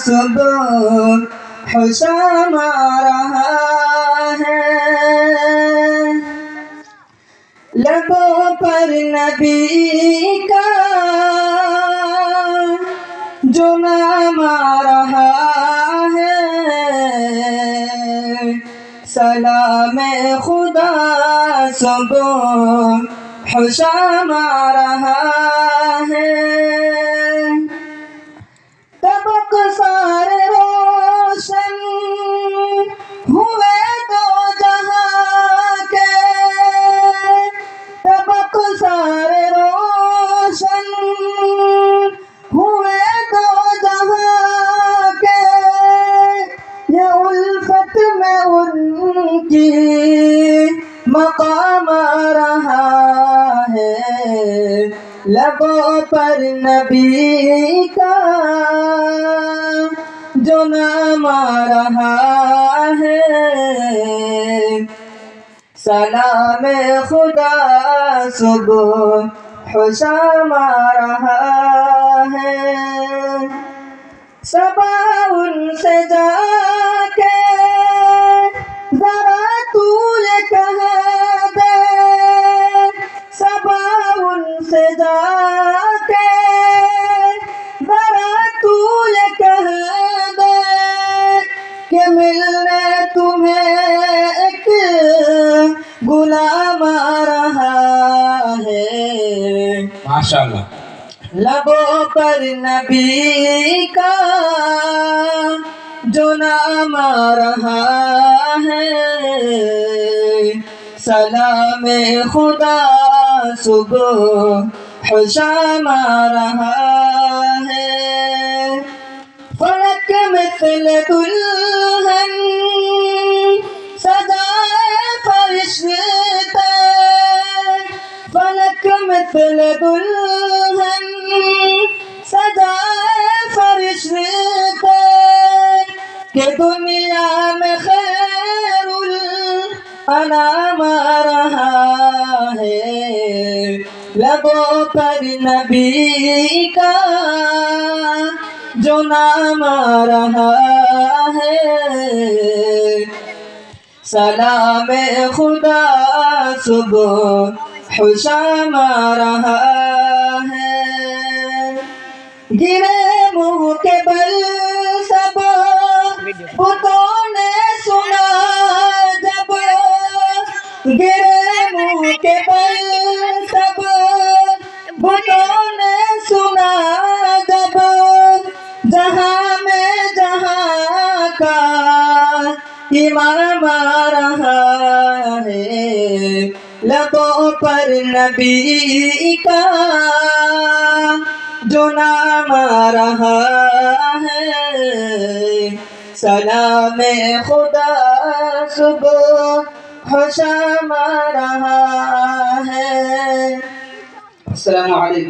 सुबह शाम आ रहा है। लबों पर नबी का जो नाम आ रहा है, सलाम खुदा सुबह शाम आ रहा है। तबक सारे रोशन हुए दो जहां के, तबक सारे रोशन हुए दो जहां के। ये उल्फत में उनकी मकाम आ रहा है। लबों पर नबी का जो नाम आ रहा है, सलाम खुदा सुबह शाम आ रहा है। सबा उनसे जाके जरा तू ये कह दे, सबा उनसे जाके जरा तू ये कह दे कि मिलने तुम्हें एक गुलाम आ रहा है। माशाअल्लाह। लबों पर नबी का जो नाम आ रहा है, सलाम खुदा सुबह शाम आ रहा है। फलक मिसल दुल्हन सजाए फरिश्ते, फलक मिसल दुल्हन सजाए फरिश्ते कि दुनिया में खैरुल अनाम आ रहा है। लबों पर नबी का जो नाम आ रहा है, सलाम खुदा सुबह शाम आ रहा है। गिरे मुंह के बल सब बुतों ने सुना जब, गिरे मुंह के बल सब बुतों ने सुना जब, जहां में जहां का इमाम आ रहा है। लबों पर नबी का जो नाम आ रहा है, सलाम खुदा सुबह शाम आ रहा है। अस्सलामु अलैकुम।